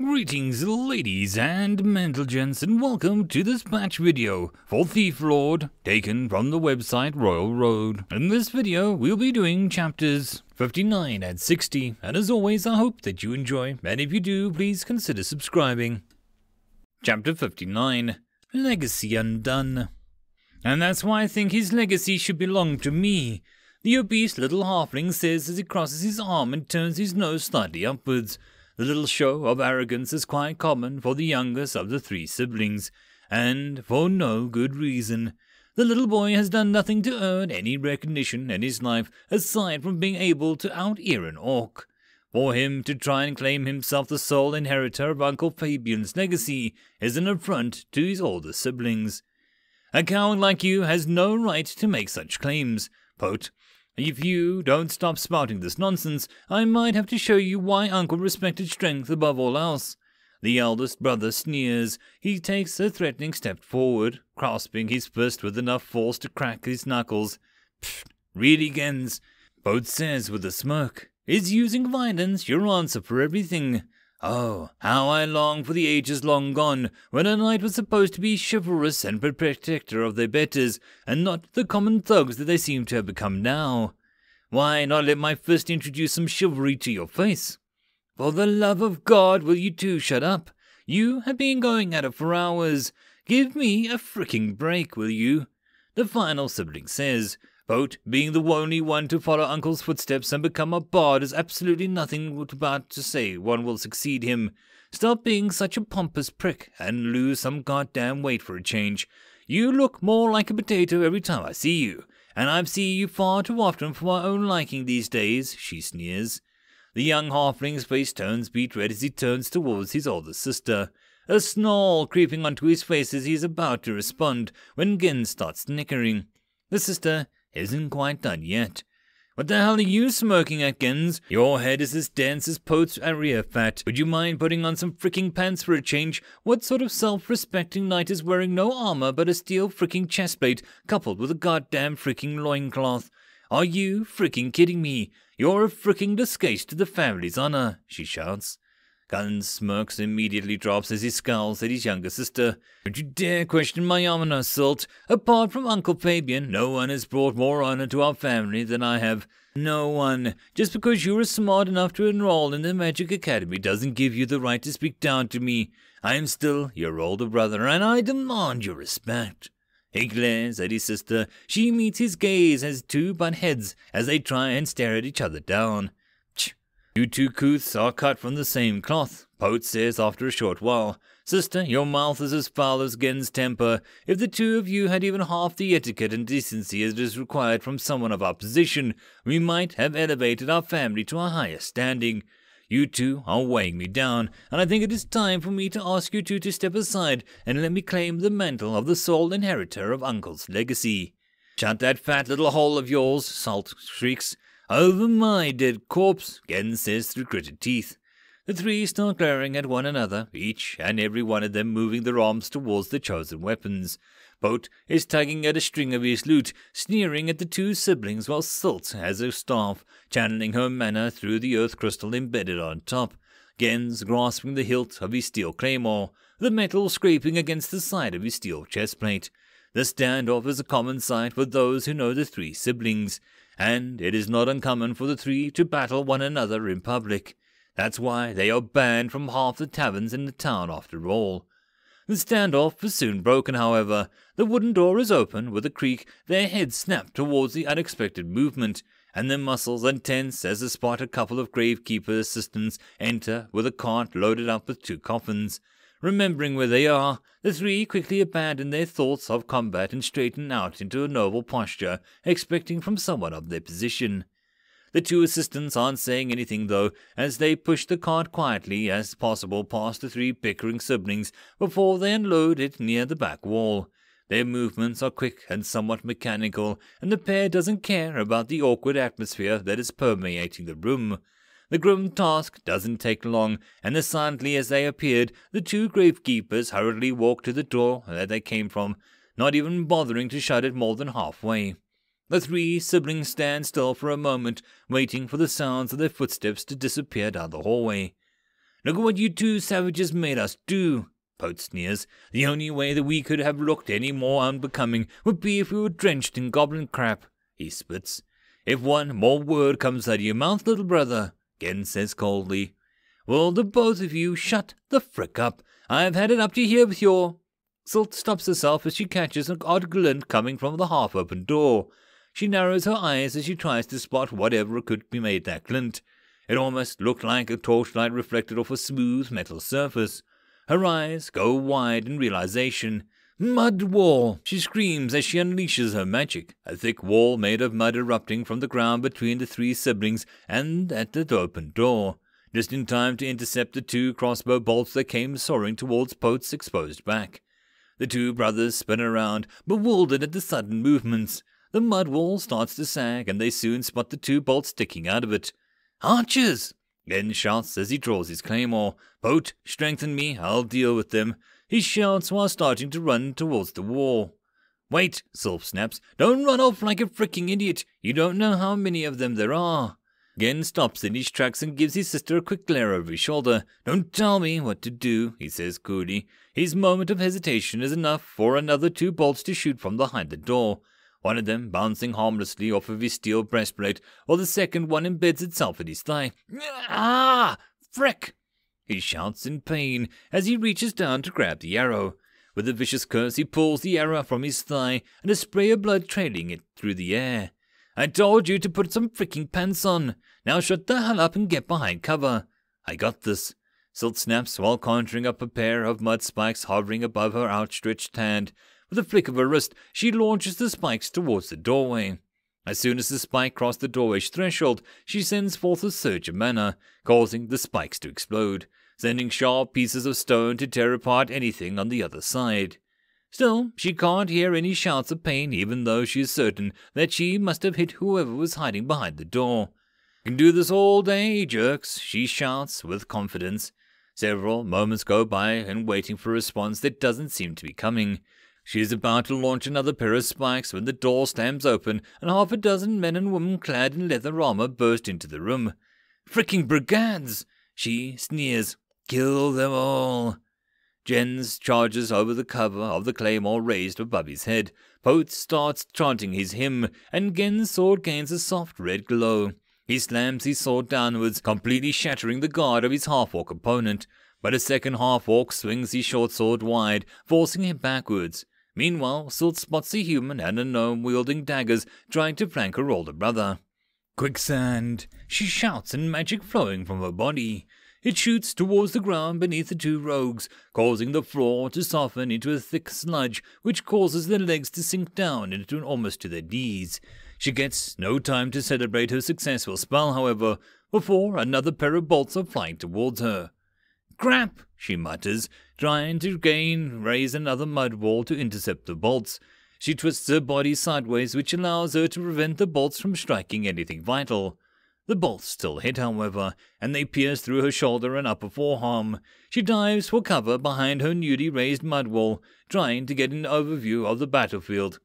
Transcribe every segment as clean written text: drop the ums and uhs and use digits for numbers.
Greetings ladies and gents, and welcome to this patch video for Thief Lord taken from the website Royal Road. In this video we'll be doing chapters 59 and 60, and as always I hope that you enjoy, and if you do please consider subscribing. Chapter 59, Legacy Undone. And that's why I think his legacy should belong to me, the obese little halfling says as he crosses his arm and turns his nose slightly upwards. The little show of arrogance is quite common for the youngest of the three siblings, and for no good reason. The little boy has done nothing to earn any recognition in his life aside from being able to out-ear an orc. For him to try and claim himself the sole inheritor of Uncle Fabian's legacy is an affront to his older siblings. A coward like you has no right to make such claims. Quote, if you don't stop spouting this nonsense, I might have to show you why Uncle respected strength above all else. The eldest brother sneers. He takes a threatening step forward, grasping his fist with enough force to crack his knuckles. Pfft, really, Gens? Boat says with a smirk. Is using violence your answer for everything? Oh, how I long for the ages long gone, when a knight was supposed to be chivalrous and protector of their betters, and not the common thugs that they seem to have become now. Why not let my fist introduce some chivalry to your face? For the love of God, will you two shut up? You have been going at it for hours. Give me a fricking break, will you? The final sibling says. Boat, being the only one to follow Uncle's footsteps and become a bard is absolutely nothing about to say one will succeed him. Stop being such a pompous prick and lose some goddamn weight for a change. You look more like a potato every time I see you, and I've seen you far too often for my own liking these days, she sneers. The young halfling's face turns beet red as he turns towards his older sister, a snarl creeping onto his face as he is about to respond when Gens starts snickering. The sister isn't quite done yet. What the hell are you smoking at, Gens? Your head is as dense as Pote's area fat. Would you mind putting on some fricking pants for a change? What sort of self-respecting knight is wearing no armor but a steel fricking chestplate coupled with a goddamn fricking loincloth? Are you fricking kidding me? You're a fricking disgrace to the family's honor, she shouts. Gens smirks and immediately drops as he scowls at his younger sister. Don't you dare question my honor, Salt. Apart from Uncle Fabian, no one has brought more honor to our family than I have. No one. Just because you are smart enough to enroll in the Magic Academy doesn't give you the right to speak down to me. I am still your older brother, and I demand your respect. He glares at his sister. She meets his gaze as two butt heads as they try and stare at each other down. You two couths are cut from the same cloth, Pote says after a short while. Sister, your mouth is as foul as Gen's temper. If the two of you had even half the etiquette and decency as is required from someone of our position, we might have elevated our family to a higher standing. You two are weighing me down, and I think it is time for me to ask you two to step aside and let me claim the mantle of the sole inheritor of Uncle's legacy. Shut that fat little hole of yours, Salt shrieks. Over my dead corpse, Gens says through gritted teeth. The three start glaring at one another, each and every one of them moving their arms towards the chosen weapons. Pote is tugging at a string of his lute, sneering at the two siblings while Salt has a staff, channeling her mana through the earth crystal embedded on top. Gens grasping the hilt of his steel claymore, the metal scraping against the side of his steel chestplate. The standoff is a common sight for those who know the three siblings, and it is not uncommon for the three to battle one another in public. That's why they are banned from half the taverns in the town after all. The standoff is soon broken, however. The wooden door is open with a creak, their heads snap towards the unexpected movement, and their muscles are tense as they spot a couple of gravekeeper assistants enter with a cart loaded up with two coffins. Remembering where they are, the three quickly abandon their thoughts of combat and straighten out into a noble posture, expecting from someone of their position. The two assistants aren't saying anything though, as they push the cart quietly as possible past the three bickering siblings before they unload it near the back wall. Their movements are quick and somewhat mechanical, and the pair doesn't care about the awkward atmosphere that is permeating the room. The grim task doesn't take long, and as silently as they appeared, the two gravekeepers hurriedly walked to the door that they came from, not even bothering to shut it more than halfway. The three siblings stand still for a moment, waiting for the sounds of their footsteps to disappear down the hallway. Look at what you two savages made us do. Pote sneers. The only way that we could have looked any more unbecoming would be if we were drenched in goblin crap. He spits. If one more word comes out of your mouth, little brother, Gen says coldly. Well, the both of you shut the frick up. I've had it up to here with your... Silt stops herself as she catches an odd glint coming from the half-open door. She narrows her eyes as she tries to spot whatever could be made that glint. It almost looked like a torchlight reflected off a smooth metal surface. Her eyes go wide in realization. Mud wall! She screams as she unleashes her magic, a thick wall made of mud erupting from the ground between the three siblings and at the open door, just in time to intercept the two crossbow bolts that came soaring towards Pote's exposed back. The two brothers spin around, bewildered at the sudden movements. The mud wall starts to sag, and they soon spot the two bolts sticking out of it. Archers! Gen shouts as he draws his claymore. Pote, strengthen me, I'll deal with them. He shouts while starting to run towards the wall. Wait, Sylph snaps. Don't run off like a fricking idiot. You don't know how many of them there are. Gen stops in his tracks and gives his sister a quick glare over his shoulder. Don't tell me what to do, he says coolly. His moment of hesitation is enough for another two bolts to shoot from behind the door, one of them bouncing harmlessly off of his steel breastplate, while the second one embeds itself in his thigh. Ah! Frick! He shouts in pain as he reaches down to grab the arrow. With a vicious curse, he pulls the arrow from his thigh and a spray of blood trailing it through the air. I told you to put some freaking pants on. Now shut the hell up and get behind cover. I got this. Silt snaps while conjuring up a pair of mud spikes hovering above her outstretched hand. With a flick of her wrist, she launches the spikes towards the doorway. As soon as the spike crossed the doorway's threshold, she sends forth a surge of mana, causing the spikes to explode, sending sharp pieces of stone to tear apart anything on the other side. Still, she can't hear any shouts of pain, even though she is certain that she must have hit whoever was hiding behind the door. Can do this all day, jerks, she shouts with confidence. Several moments go by and waiting for a response that doesn't seem to be coming. She is about to launch another pair of spikes when the door slams open and half a dozen men and women clad in leather armor burst into the room. Fricking brigands! She sneers. Kill them all. Jens charges over the cover of the claymore raised above his head. Pote starts chanting his hymn, and Gen's sword gains a soft red glow. He slams his sword downwards, completely shattering the guard of his half-orc opponent, but a second half-orc swings his short sword wide, forcing him backwards. Meanwhile, Silt spots a human and a gnome wielding daggers, trying to flank her older brother. Quicksand! She shouts in magic flowing from her body. It shoots towards the ground beneath the two rogues, causing the floor to soften into a thick sludge, which causes their legs to sink down into almost to their knees. She gets no time to celebrate her successful spell, however, before another pair of bolts are flying towards her. Crap! She mutters, trying to raise another mud wall to intercept the bolts. She twists her body sideways, which allows her to prevent the bolts from striking anything vital. The bolts still hit, however, and they pierce through her shoulder and upper forearm. She dives for cover behind her newly raised mud wall, trying to get an overview of the battlefield.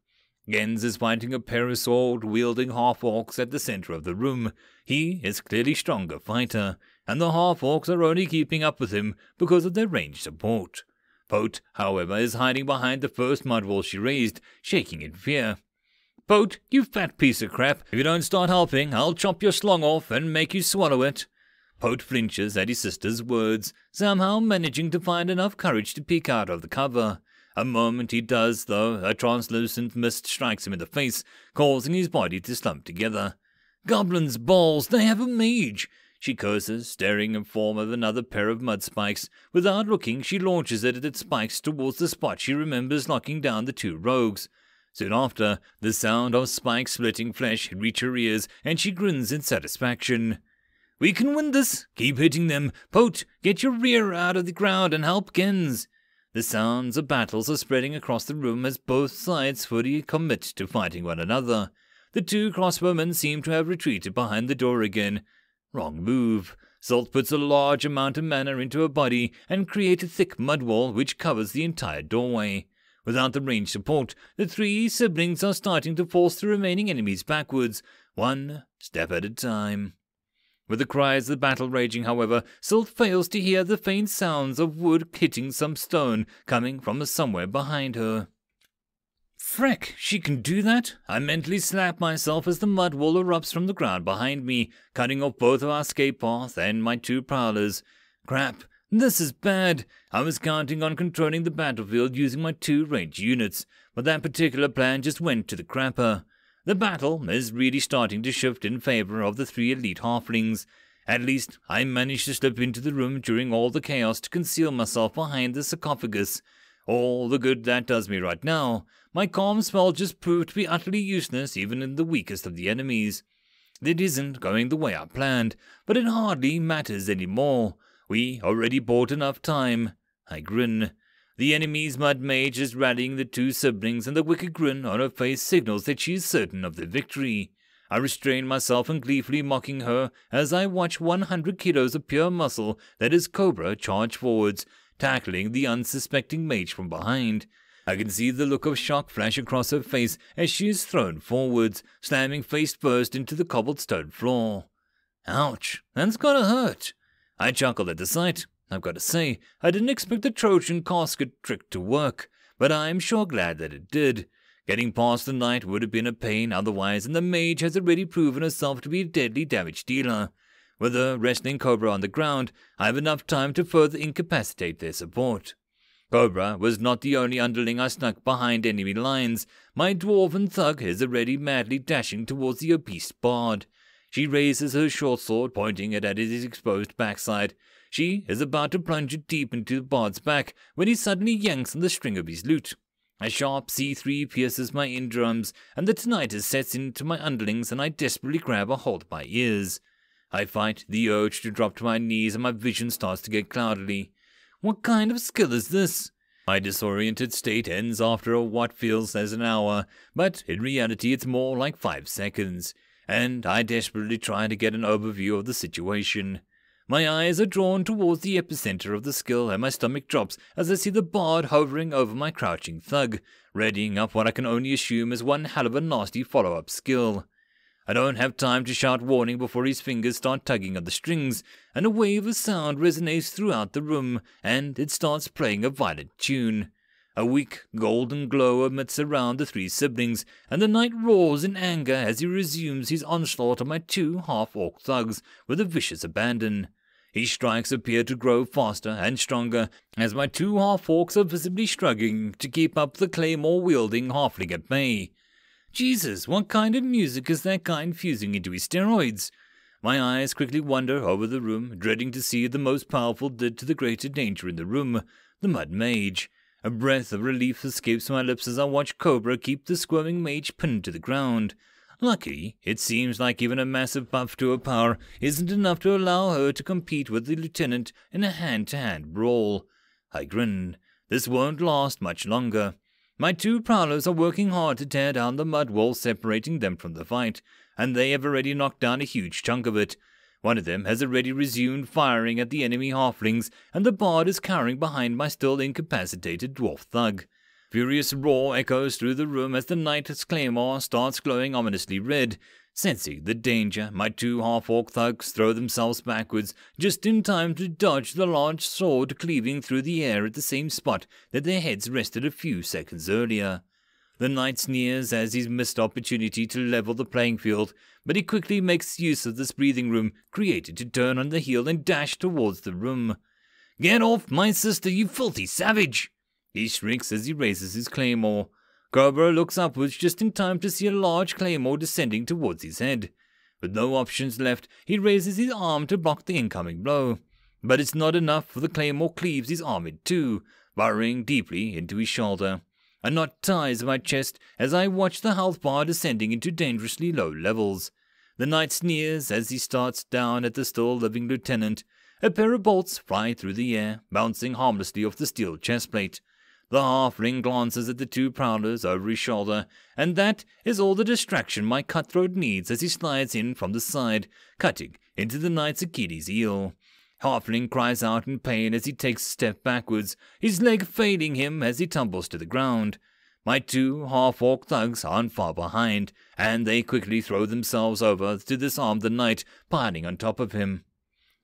Gens is fighting a pair of sword-wielding half-orcs at the center of the room. He is clearly stronger fighter, and the half-orcs are only keeping up with him because of their ranged support. Pote, however, is hiding behind the first mud wall she raised, shaking in fear. Pote, you fat piece of crap. If you don't start helping, I'll chop your slong off and make you swallow it. Pote flinches at his sister's words, somehow managing to find enough courage to peek out of the cover. A moment he does, though, a translucent mist strikes him in the face, causing his body to slump together. Goblins' balls, they have a mage! She curses, staring in form of another pair of mud spikes. Without looking, she launches it at its spikes towards the spot she remembers knocking down the two rogues. Soon after, the sound of spikes splitting flesh reach her ears, and she grins in satisfaction. We can win this! Keep hitting them! Pote, get your rear out of the ground and help Gens! The sounds of battles are spreading across the room as both sides fully commit to fighting one another. The two crossbowmen seem to have retreated behind the door again. Wrong move. Salt puts a large amount of mana into her body and creates a thick mud wall which covers the entire doorway. Without the ranged support, the three siblings are starting to force the remaining enemies backwards, one step at a time. With the cries of the battle raging, however, still fails to hear the faint sounds of wood hitting some stone coming from somewhere behind her. Frick, she can do that? I mentally slap myself as the mud wall erupts from the ground behind me, cutting off both of our escape paths and my 2 prowlers. Crap, this is bad. I was counting on controlling the battlefield using my 2 ranged units, but that particular plan just went to the crapper. The battle is really starting to shift in favor of the 3 elite halflings. At least, I managed to slip into the room during all the chaos to conceal myself behind the sarcophagus. All the good that does me right now. My calm spell just proved to be utterly useless even in the weakest of the enemies. It isn't going the way I planned, but it hardly matters anymore. We already bought enough time. I grin. The enemy's mud mage is rallying the 2 siblings, and the wicked grin on her face signals that she is certain of the victory. I restrain myself from gleefully mocking her as I watch 100 kilos of pure muscle that is Cobra charge forwards, tackling the unsuspecting mage from behind. I can see the look of shock flash across her face as she is thrown forwards, slamming face first into the cobblestone floor. Ouch, that's gotta hurt. I chuckled at the sight. I've got to say, I didn't expect the Trojan casket trick to work, but I'm sure glad that it did. Getting past the knight would have been a pain otherwise, and the mage has already proven herself to be a deadly damage dealer. With her wrestling Cobra on the ground, I have enough time to further incapacitate their support. Cobra was not the only underling I snuck behind enemy lines. My dwarven thug is already madly dashing towards the obese bard. She raises her short sword, pointing it at his exposed backside. She is about to plunge it deep into the bard's back when he suddenly yanks on the string of his lute. A sharp C3 pierces my eardrums, and the tinnitus sets into my underlings, and I desperately grab a hold of my ears. I fight the urge to drop to my knees, and my vision starts to get cloudily. What kind of skill is this? My disoriented state ends after what feels as an hour, but in reality it's more like 5 seconds, and I desperately try to get an overview of the situation. My eyes are drawn towards the epicenter of the skill, and my stomach drops as I see the bard hovering over my crouching thug, readying up what I can only assume is one hell of a nasty follow-up skill. I don't have time to shout warning before his fingers start tugging at the strings, and a wave of sound resonates throughout the room, and it starts playing a violent tune. A weak golden glow emits around the 3 siblings, and the knight roars in anger as he resumes his onslaught on my 2 half-orc thugs with a vicious abandon. His strikes appear to grow faster and stronger as my 2 half-orcs are visibly struggling to keep up the claymore-wielding halfling at bay. Jesus, what kind of music is that guy infusing into his steroids? My eyes quickly wander over the room, dreading to see the most powerful did to the greater danger in the room, the mud mage. A breath of relief escapes my lips as I watch Cobra keep the squirming mage pinned to the ground. Luckily, it seems like even a massive buff to her power isn't enough to allow her to compete with the lieutenant in a hand-to-hand brawl. I grin. This won't last much longer. My 2 prowlers are working hard to tear down the mud wall separating them from the fight, and they have already knocked down a huge chunk of it. One of them has already resumed firing at the enemy halflings, and the bard is cowering behind my still incapacitated dwarf thug. Furious roar echoes through the room as the knight's claymore starts glowing ominously red. Sensing the danger, my 2 half-orc thugs throw themselves backwards, just in time to dodge the large sword cleaving through the air at the same spot that their heads rested a few seconds earlier. The knight sneers as he's missed opportunity to level the playing field, but he quickly makes use of this breathing room created to turn on the heel and dash towards the room. "Get off my sister, you filthy savage!" he shrieks as he raises his claymore. Cobra looks upwards just in time to see a large claymore descending towards his head. With no options left, he raises his arm to block the incoming blow. But it's not enough, for the claymore cleaves his arm in two, burrowing deeply into his shoulder. A knot ties my chest as I watch the health bar descending into dangerously low levels. The knight sneers as he starts down at the still-living lieutenant. A pair of bolts fly through the air, bouncing harmlessly off the steel chestplate. The halfling glances at the 2 prowlers over his shoulder, and that is all the distraction my cutthroat needs as he slides in from the side, cutting into the knight's Achilles heel. Halfling cries out in pain as he takes a step backwards, his leg failing him as he tumbles to the ground. My 2 half-orc thugs aren't far behind, and they quickly throw themselves over to disarm the knight piling on top of him.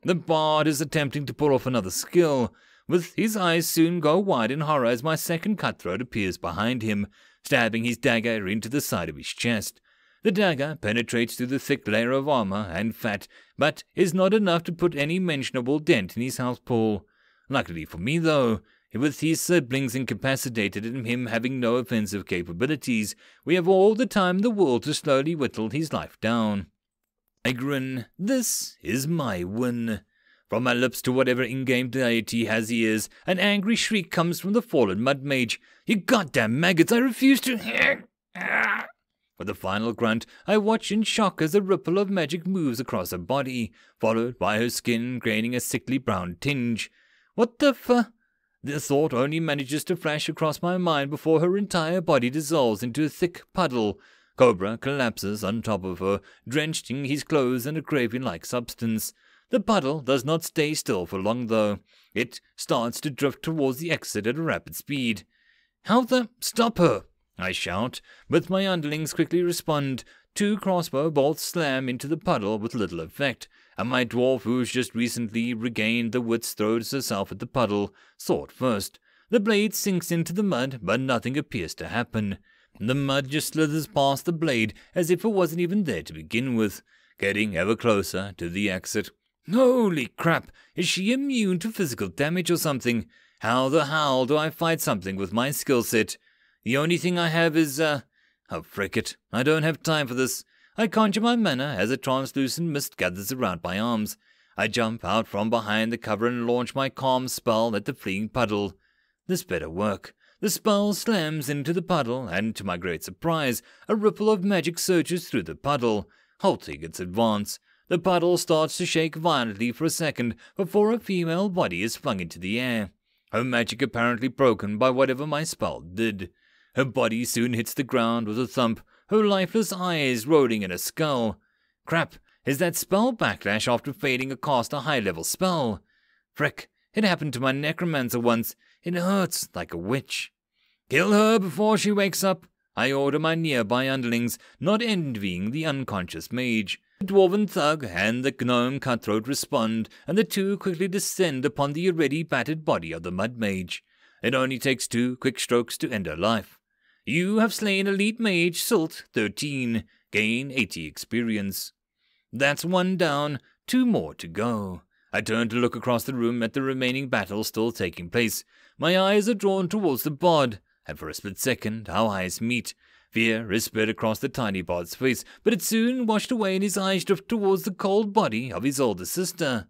The bard is attempting to pull off another skill, with his eyes soon go wide in horror as my second cutthroat appears behind him, stabbing his dagger into the side of his chest. The dagger penetrates through the thick layer of armor and fat, but is not enough to put any mentionable dent in his health pool. Luckily for me, though, with his siblings incapacitated and him having no offensive capabilities, we have all the time in the world to slowly whittle his life down. I grin. This is my win. From my lips to whatever in-game deity has ears, an angry shriek comes from the fallen mud mage. You goddamn maggots, I refuse to... With a final grunt, I watch in shock as a ripple of magic moves across her body, followed by her skin gaining a sickly brown tinge. What the The thought only manages to flash across my mind before her entire body dissolves into a thick puddle. Cobra collapses on top of her, drenching his clothes in a gravy-like substance. The puddle does not stay still for long, though. It starts to drift towards the exit at a rapid speed. How the... Stop her! I shout, but my underlings quickly respond. 2 crossbow bolts slam into the puddle with little effect, and my dwarf, who's just recently regained the wits, throws herself at the puddle, sword first. The blade sinks into the mud, but nothing appears to happen. The mud just slithers past the blade as if it wasn't even there to begin with, getting ever closer to the exit. Holy crap, is she immune to physical damage or something? How the hell do I fight something with my skill set? The only thing I have is, oh frick it, I don't have time for this. I conjure my mana as a translucent mist gathers around my arms. I jump out from behind the cover and launch my calm spell at the fleeing puddle. This better work. The spell slams into the puddle, and to my great surprise, a ripple of magic surges through the puddle, halting its advance. The puddle starts to shake violently for a second before a female body is flung into the air, her magic apparently broken by whatever my spell did. Her body soon hits the ground with a thump, her lifeless eyes rolling in a skull. Crap, is that spell backlash after failing to cast a high-level spell? Frick, it happened to my necromancer once. It hurts like a witch. Kill her before she wakes up, I order my nearby underlings, not envying the unconscious mage. The dwarven thug and the gnome cutthroat respond, and the 2 quickly descend upon the already battered body of the mud mage. It only takes 2 quick strokes to end her life. You have slain elite mage Silt 13, gain 80 experience. That's 1 down, 2 more to go. I turn to look across the room at the remaining battle still taking place. My eyes are drawn towards the bard, and for a split second our eyes meet. Fear is spread across the tiny bard's face, but it's soon washed away and his eyes drift towards the cold body of his older sister.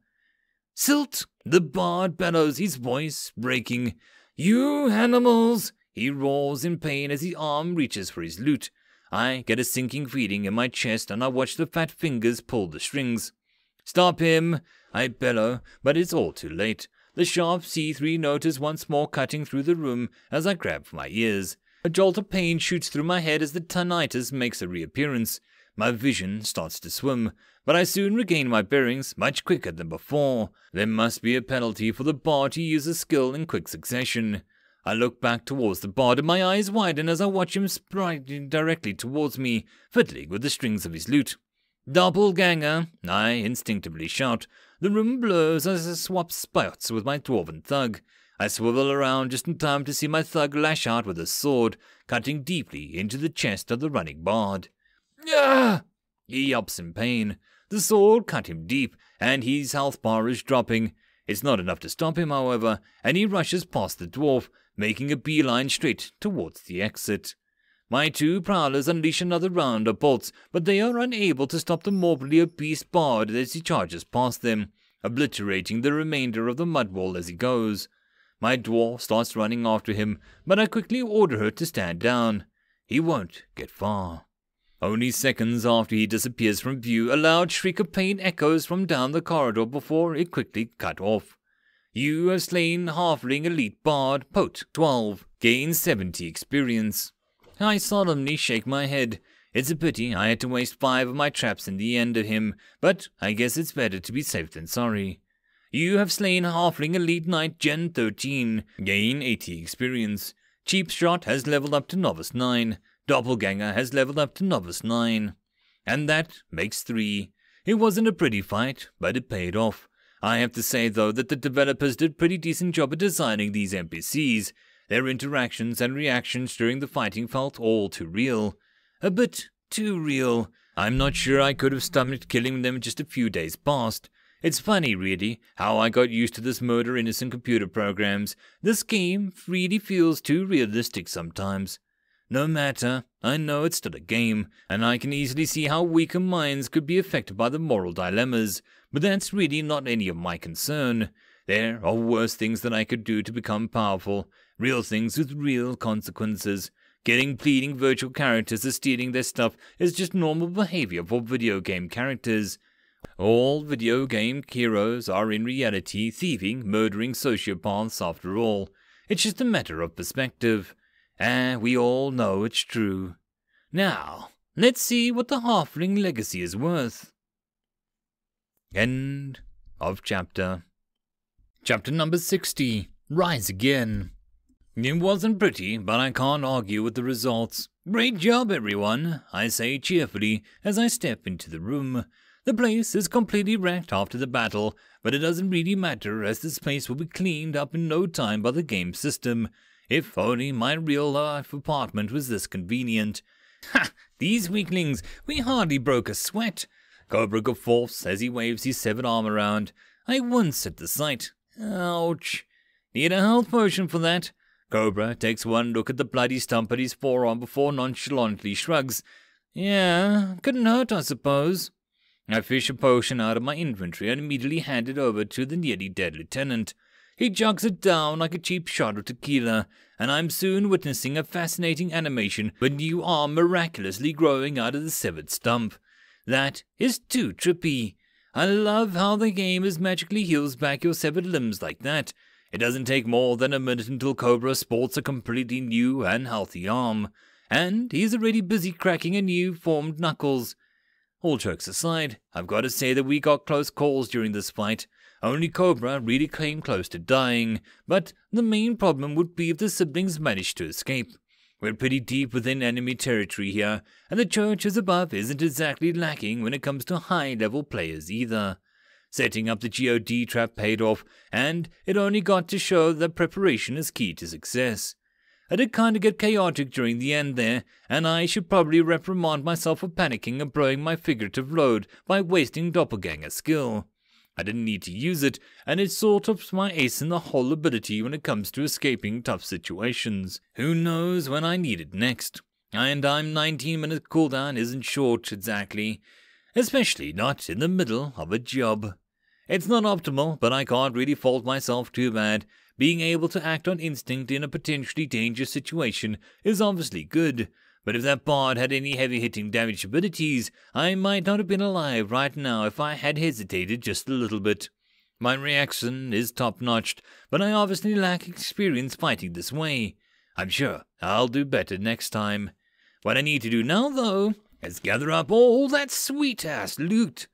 Silt! The bard bellows, his voice breaking. You animals! He roars in pain as his arm reaches for his lute. I get a sinking feeling in my chest and I watch the fat fingers pull the strings. Stop him! I bellow, but it's all too late. The sharp C3 note is once more cutting through the room as I grab for my ears. A jolt of pain shoots through my head as the tinnitus makes a reappearance. My vision starts to swim, but I soon regain my bearings much quicker than before. There must be a penalty for the bard to use a skill in quick succession. I look back towards the bard and my eyes widen as I watch him striding directly towards me, fiddling with the strings of his lute. Doppelganger! I instinctively shout. The room blurs as I swap spots with my dwarven thug. I swivel around just in time to see my thug lash out with a sword, cutting deeply into the chest of the running bard. Ah! He yelps in pain. The sword cut him deep, and his health bar is dropping. It's not enough to stop him, however, and he rushes past the dwarf, making a beeline straight towards the exit. My 2 prowlers unleash another round of bolts, but they are unable to stop the morbidly obese bard as he charges past them, obliterating the remainder of the mud wall as he goes. My dwarf starts running after him, but I quickly order her to stand down. He won't get far. Only seconds after he disappears from view, a loud shriek of pain echoes from down the corridor before it quickly cut off. You have slain halfling elite bard Pote 12, gain 70 experience. I solemnly shake my head. It's a pity I had to waste 5 of my traps in the end of him, but I guess it's better to be safe than sorry. You have slain halfling elite knight Gen 13, gain 80 experience. Cheap Shot has leveled up to Novice 9. Doppelganger has leveled up to Novice 9. And that makes 3. It wasn't a pretty fight, but it paid off. I have to say, though, that the developers did a pretty decent job at designing these NPCs. Their interactions and reactions during the fighting felt all too real. A bit too real. I'm not sure I could have stomached killing them just a few days past. It's funny, really, how I got used to this murder innocent computer programs. This game really feels too realistic sometimes. No matter, I know it's still a game, and I can easily see how weaker minds could be affected by the moral dilemmas, but that's really not any of my concern. There are worse things that I could do to become powerful, real things with real consequences. Getting pleading virtual characters as stealing their stuff is just normal behavior for video game characters. All video game heroes are in reality thieving, murdering sociopaths after all. It's just a matter of perspective. And we all know it's true. Now, let's see what the halfling legacy is worth. End of chapter. Chapter number 60. Rise Again. It wasn't pretty, but I can't argue with the results. Great job, everyone, I say cheerfully as I step into the room. The place is completely wrecked after the battle, but it doesn't really matter as this place will be cleaned up in no time by the game system. If only my real-life apartment was this convenient. Ha! These weaklings, we hardly broke a sweat. Cobra guffaws as he waves his severed arm around. I wince at the sight. Ouch. Need a health potion for that. Cobra takes one look at the bloody stump at his forearm before nonchalantly shrugs. Yeah, couldn't hurt, I suppose. I fish a potion out of my inventory and immediately hand it over to the nearly dead lieutenant. He jugs it down like a cheap shot of tequila, and I'm soon witnessing a fascinating animation with a new arm miraculously growing out of the severed stump. That is too trippy. I love how the game magically heals back your severed limbs like that. It doesn't take more than a minute until Cobra sports a completely new and healthy arm, and he's already busy cracking a new formed knuckles. All jokes aside, I've got to say that we got close calls during this fight. Only Cobra really came close to dying, but the main problem would be if the siblings managed to escape. We're pretty deep within enemy territory here, and the churches above isn't exactly lacking when it comes to high-level players either. Setting up the GOD trap paid off, and it only got to show that preparation is key to success. I did kinda get chaotic during the end there, and I should probably reprimand myself for panicking and blowing my figurative load by wasting doppelganger skill. I didn't need to use it, and it's sort of my ace in the hole ability when it comes to escaping tough situations. Who knows when I need it next? And I'm 19-minute cooldown isn't short exactly. Especially not in the middle of a job. It's not optimal, but I can't really fault myself too bad. Being able to act on instinct in a potentially dangerous situation is obviously good, but if that bard had any heavy-hitting damage abilities, I might not have been alive right now if I had hesitated just a little bit. My reaction is top-notched, but I obviously lack experience fighting this way. I'm sure I'll do better next time. What I need to do now, though, is gather up all that sweet-ass loot.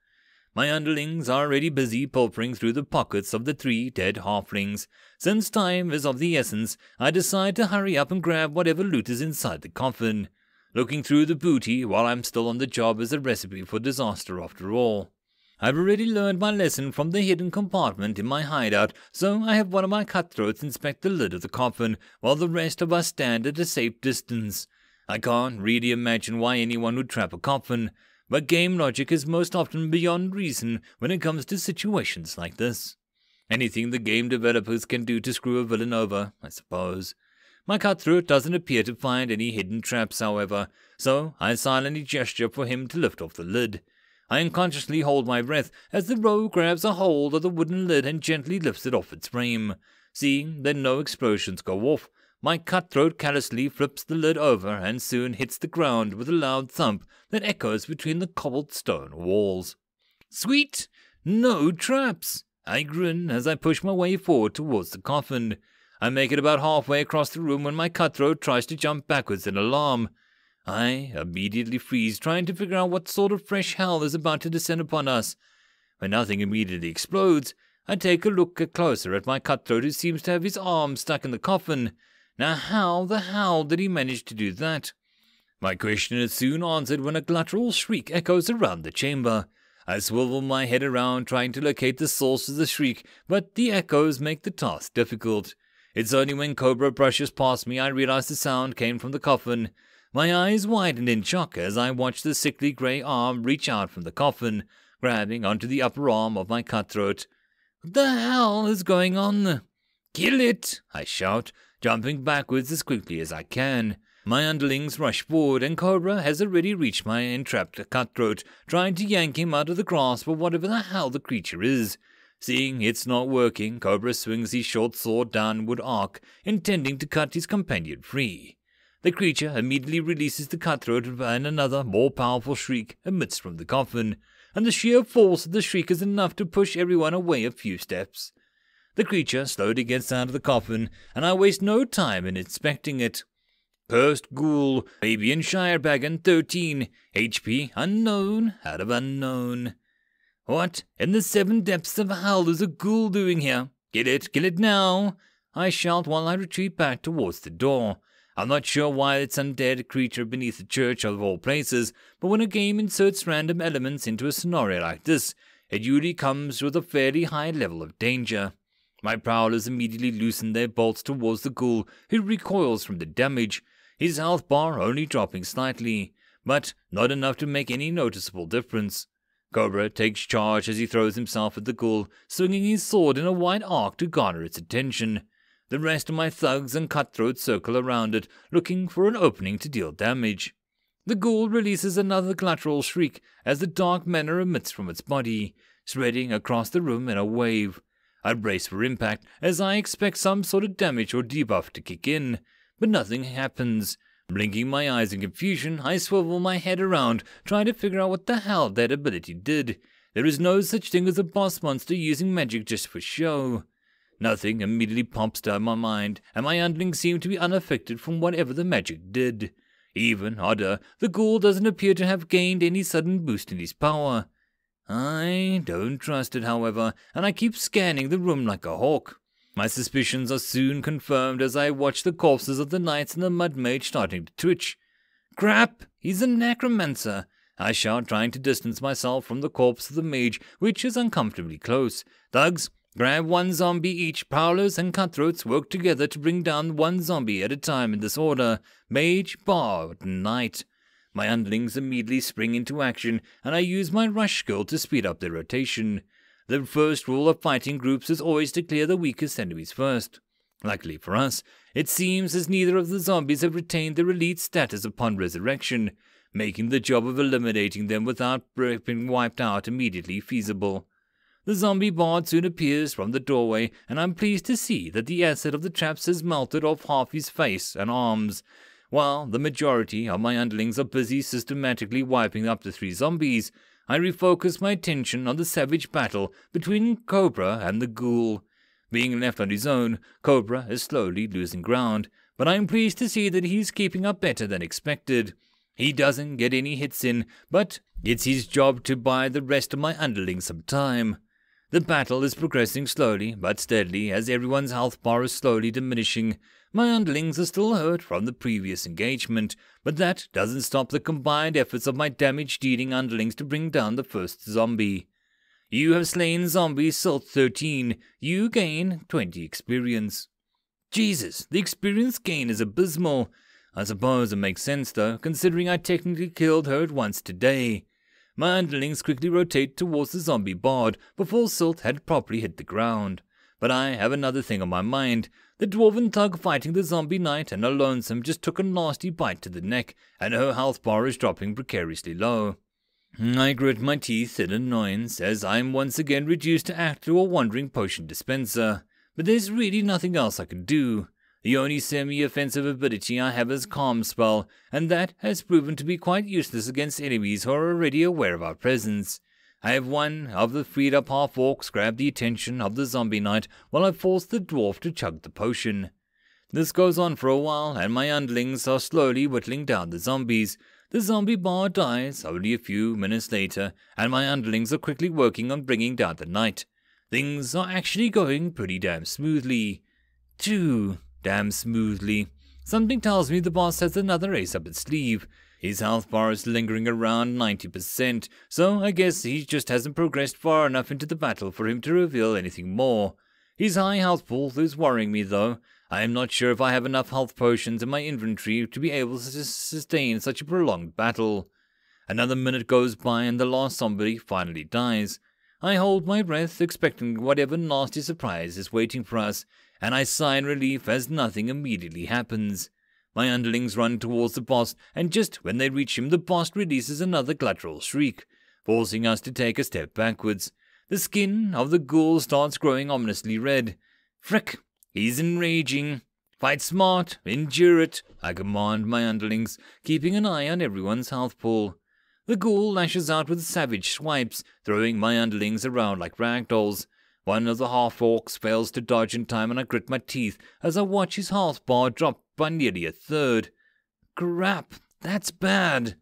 My underlings are already busy pilfering through the pockets of the 3 dead halflings. Since time is of the essence, I decide to hurry up and grab whatever loot is inside the coffin. Looking through the booty while I'm still on the job is a recipe for disaster after all. I've already learned my lesson from the hidden compartment in my hideout, so I have one of my cutthroats inspect the lid of the coffin while the rest of us stand at a safe distance. I can't really imagine why anyone would trap a coffin, but game logic is most often beyond reason when it comes to situations like this. Anything the game developers can do to screw a villain over, I suppose. My cutthroat doesn't appear to find any hidden traps, however, so I silently gesture for him to lift off the lid. I unconsciously hold my breath as the rogue grabs a hold of the wooden lid and gently lifts it off its frame. Seeing that no explosions go off, my cutthroat callously flips the lid over and soon hits the ground with a loud thump that echoes between the cobbled stone walls. Sweet! No traps! I grin as I push my way forward towards the coffin. I make it about halfway across the room when my cutthroat tries to jump backwards in alarm. I immediately freeze, trying to figure out what sort of fresh hell is about to descend upon us. When nothing immediately explodes, I take a look closer at my cutthroat who seems to have his arm stuck in the coffin. Now how the hell did he manage to do that? My question is soon answered when a guttural shriek echoes around the chamber. I swivel my head around trying to locate the source of the shriek, but the echoes make the task difficult. It's only when Cobra brushes past me I realize the sound came from the coffin. My eyes widened in shock as I watched the sickly grey arm reach out from the coffin, grabbing onto the upper arm of my cutthroat. What the hell is going on? Kill it! I shout, jumping backwards as quickly as I can. My underlings rush forward, and Cobra has already reached my entrapped cutthroat, trying to yank him out of the grasp of whatever the hell the creature is. Seeing it's not working, Cobra swings his short sword downward arc, intending to cut his companion free. The creature immediately releases the cutthroat, and another, more powerful shriek emits from the coffin, and the sheer force of the shriek is enough to push everyone away a few steps. The creature slowly gets out of the coffin, and I waste no time in inspecting it. Cursed Ghoul, Fabian Shirebagon 13, HP unknown out of unknown. What in the seven depths of hell is a ghoul doing here? Kill it now! I shout while I retreat back towards the door. I'm not sure why it's undead creature beneath the church of all places, but when a game inserts random elements into a scenario like this, it usually comes with a fairly high level of danger. My prowlers immediately loosen their bolts towards the ghoul, who recoils from the damage, his health bar only dropping slightly, but not enough to make any noticeable difference. Cobra takes charge as he throws himself at the ghoul, swinging his sword in a wide arc to garner its attention. The rest of my thugs and cutthroats circle around it, looking for an opening to deal damage. The ghoul releases another guttural shriek as the dark mana emits from its body, spreading across the room in a wave. I brace for impact as I expect some sort of damage or debuff to kick in, but nothing happens. Blinking my eyes in confusion, I swivel my head around, trying to figure out what the hell that ability did. There is no such thing as a boss monster using magic just for show. Nothing immediately pops to my mind, and my underlings seem to be unaffected from whatever the magic did. Even odder, the ghoul doesn't appear to have gained any sudden boost in his power. I don't trust it, however, and I keep scanning the room like a hawk. My suspicions are soon confirmed as I watch the corpses of the knights and the mud mage starting to twitch. Crap! He's a necromancer! I shout, trying to distance myself from the corpse of the mage, which is uncomfortably close. Thugs, grab one zombie each. Prowlers and cutthroats work together to bring down one zombie at a time in this order. Mage, bard, knight. My underlings immediately spring into action, and I use my rush skill to speed up their rotation. The first rule of fighting groups is always to clear the weakest enemies first. Luckily for us, it seems as neither of the zombies have retained their elite status upon resurrection, making the job of eliminating them without being wiped out immediately feasible. The zombie bard soon appears from the doorway, and I'm pleased to see that the acid of the traps has melted off half his face and arms. While the majority of my underlings are busy systematically wiping up the three zombies, I refocus my attention on the savage battle between Cobra and the ghoul. Being left on his own, Cobra is slowly losing ground, but I am pleased to see that he's keeping up better than expected. He doesn't get any hits in, but it's his job to buy the rest of my underlings some time. The battle is progressing slowly but steadily as everyone's health bar is slowly diminishing. My underlings are still hurt from the previous engagement, but that doesn't stop the combined efforts of my damage-dealing underlings to bring down the first zombie. You have slain zombie Silt 13. You gain 20 experience. Jesus, the experience gain is abysmal. I suppose it makes sense though, considering I technically killed her once today. My underlings quickly rotate towards the zombie bard before Silt had properly hit the ground. But I have another thing on my mind. The dwarven thug fighting the zombie knight and her lonesome just took a nasty bite to the neck, and her health bar is dropping precariously low. I grit my teeth in annoyance as I am once again reduced to act through a wandering potion dispenser. But there's really nothing else I can do. The only semi-offensive ability I have is Calm Spell, and that has proven to be quite useless against enemies who are already aware of our presence. I have one of the freed-up half-orcs grab the attention of the zombie knight while I force the dwarf to chug the potion. This goes on for a while, and my underlings are slowly whittling down the zombies. The zombie bard dies only a few minutes later, and my underlings are quickly working on bringing down the knight. Things are actually going pretty damn smoothly. Phew, damn smoothly. Something tells me the boss has another ace up its sleeve. His health bar is lingering around 90%, so I guess he just hasn't progressed far enough into the battle for him to reveal anything more. His high health pool is worrying me though. I am not sure if I have enough health potions in my inventory to be able to sustain such a prolonged battle. Another minute goes by and the last zombie finally dies. I hold my breath, expecting whatever nasty surprise is waiting for us, and I sigh in relief as nothing immediately happens. My underlings run towards the boss, and just when they reach him, the boss releases another guttural shriek, forcing us to take a step backwards. The skin of the ghoul starts growing ominously red. Frick, he's enraging. Fight smart, endure it, I command my underlings, keeping an eye on everyone's health pool. The ghoul lashes out with savage swipes, throwing my underlings around like ragdolls. One of the half-orcs fails to dodge in time, and I grit my teeth as I watch his health bar drop by nearly a third. Crap, that's bad.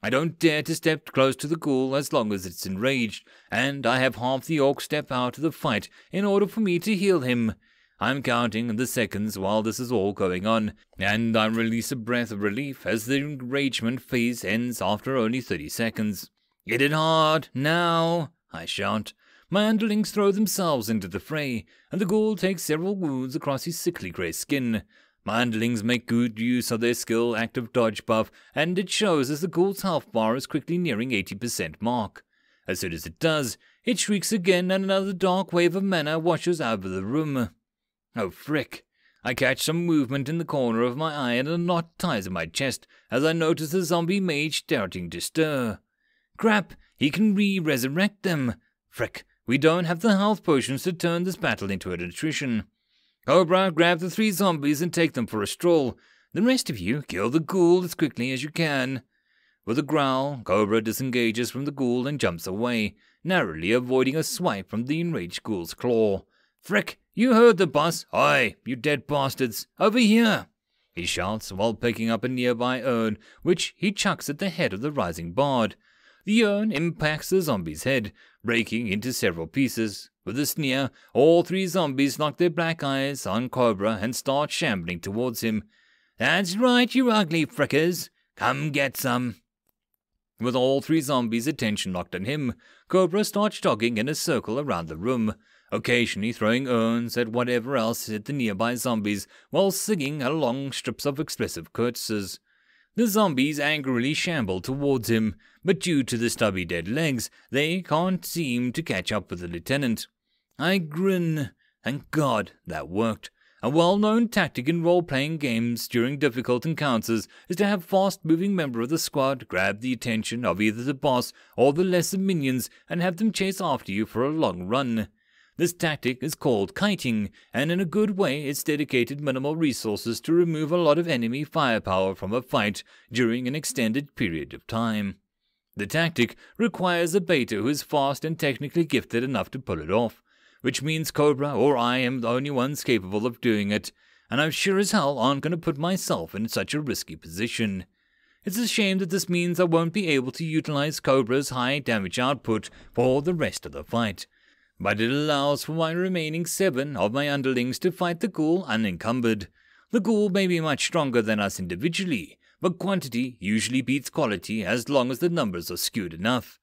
I don't dare to step close to the ghoul as long as it's enraged, and I have half the orc step out of the fight in order for me to heal him. I'm counting the seconds while this is all going on, and I release a breath of relief as the enragement phase ends after only 30 seconds. Hit it hard, now, I shout. My underlings throw themselves into the fray, and the ghoul takes several wounds across his sickly grey skin. My underlings make good use of their skill active dodge buff, and it shows as the ghoul's health bar is quickly nearing 80% mark. As soon as it does, it shrieks again and another dark wave of mana washes over the room. Oh frick. I catch some movement in the corner of my eye and a knot ties in my chest as I notice the zombie mage starting to stir. Crap, he can resurrect them. Frick, we don't have the health potions to turn this battle into an attrition. Cobra, grab the 3 zombies and take them for a stroll. The rest of you, kill the ghoul as quickly as you can. With a growl, Cobra disengages from the ghoul and jumps away, narrowly avoiding a swipe from the enraged ghoul's claw. Frick, you heard the boss. Oi, you dead bastards, over here, he shouts while picking up a nearby urn, which he chucks at the head of the rising bard. The urn impacts the zombie's head, breaking into several pieces. With a sneer, all 3 zombies lock their black eyes on Cobra and start shambling towards him. That's right, you ugly frickers. Come get some. With all 3 zombies' attention locked on him, Cobra starts jogging in a circle around the room, occasionally throwing urns at whatever else hit the nearby zombies while singing along strips of expressive curses. The zombies angrily shamble towards him, but due to the stubby dead legs, they can't seem to catch up with the lieutenant. I grin. Thank God that worked. A well-known tactic in role-playing games during difficult encounters is to have a fast-moving member of the squad grab the attention of either the boss or the lesser minions and have them chase after you for a long run. This tactic is called kiting, and in a good way it's dedicated minimal resources to remove a lot of enemy firepower from a fight during an extended period of time. The tactic requires a beta who is fast and technically gifted enough to pull it off, which means Cobra or I am the only ones capable of doing it, and I'm sure as hell aren't going to put myself in such a risky position. It's a shame that this means I won't be able to utilize Cobra's high damage output for the rest of the fight, but it allows for my remaining 7 of my underlings to fight the ghoul unencumbered. The ghoul may be much stronger than us individually, but quantity usually beats quality as long as the numbers are skewed enough.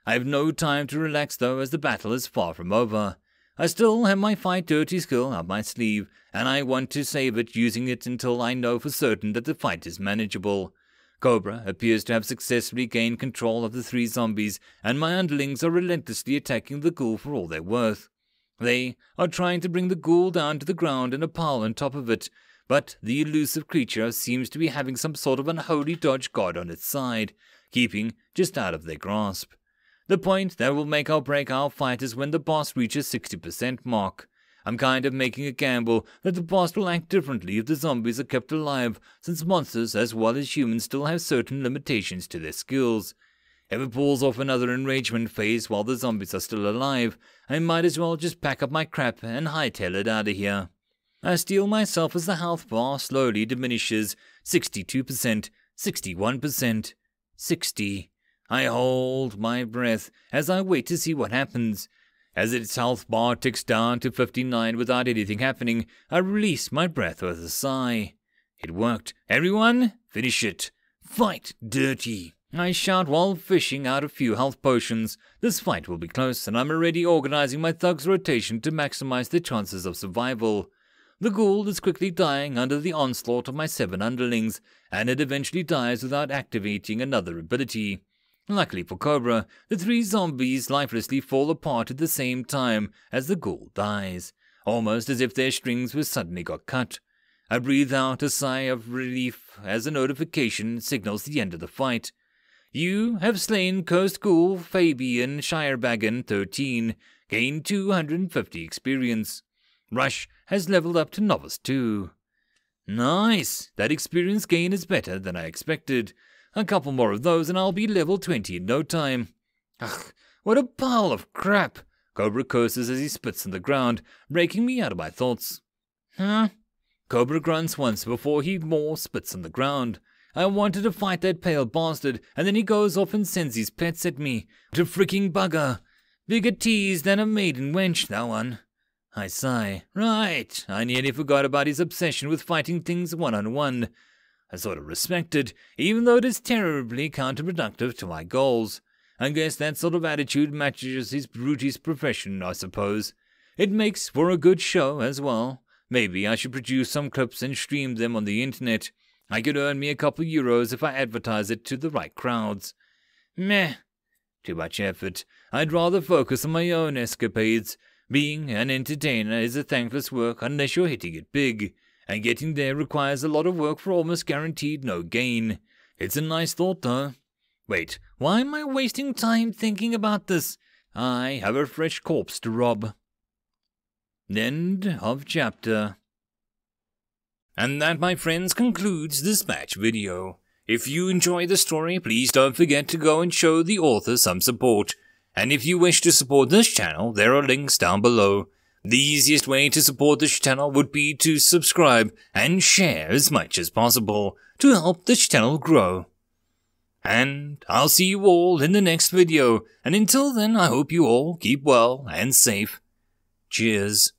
I have no time to relax though, as the battle is far from over. I still have my fight dirty skill up my sleeve, and I want to save it, using it until I know for certain that the fight is manageable. Cobra appears to have successfully gained control of the 3 zombies, and my underlings are relentlessly attacking the ghoul for all they're worth. They are trying to bring the ghoul down to the ground in a pile on top of it, but the elusive creature seems to be having some sort of unholy dodge guard on its side, keeping just out of their grasp. The point that will make or break our fight is when the boss reaches 60% mark. I'm kind of making a gamble that the boss will act differently if the zombies are kept alive, since monsters as well as humans still have certain limitations to their skills. If it pulls off another enragement phase while the zombies are still alive, I might as well just pack up my crap and hightail it out of here. I steel myself as the health bar slowly diminishes. 62%, 61%, 60%. I hold my breath as I wait to see what happens. As its health bar ticks down to 59 without anything happening, I release my breath with a sigh. It worked. Everyone, finish it. Fight dirty. I shout while fishing out a few health potions. This fight will be close, and I'm already organizing my thugs' rotation to maximize their chances of survival. The ghoul is quickly dying under the onslaught of my 7 underlings, and it eventually dies without activating another ability. Luckily for Cobra, the 3 zombies lifelessly fall apart at the same time as the ghoul dies, almost as if their strings were suddenly got cut. I breathe out a sigh of relief as a notification signals the end of the fight. You have slain Cursed Ghoul Fabian Shirebagon 13, gained 250 experience. Rush has leveled up to Novice 2. Nice! That experience gain is better than I expected. A couple more of those and I'll be level 20 in no time. Ugh, what a pile of crap! Cobra curses as he spits on the ground, breaking me out of my thoughts. Huh? Cobra grunts once before he more spits on the ground. I wanted to fight that pale bastard, and then he goes off and sends his pets at me. What a freaking bugger! Bigger tease than a maiden wench, that one. I sigh. Right, I nearly forgot about his obsession with fighting things one-on-one. I sort of respect it, even though it is terribly counterproductive to my goals. I guess that sort of attitude matches his brutish profession, I suppose. It makes for a good show as well. Maybe I should produce some clips and stream them on the internet. I could earn me a couple euros if I advertise it to the right crowds. Meh. Too much effort. I'd rather focus on my own escapades. Being an entertainer is a thankless work unless you're hitting it big, and getting there requires a lot of work for almost guaranteed no gain. It's a nice thought, though. Wait, why am I wasting time thinking about this? I have a fresh corpse to rob. End of chapter. And that, my friends, concludes this match video. If you enjoy the story, please don't forget to go and show the author some support. And if you wish to support this channel, there are links down below. The easiest way to support this channel would be to subscribe and share as much as possible to help this channel grow. And I'll see you all in the next video, and until then I hope you all keep well and safe. Cheers.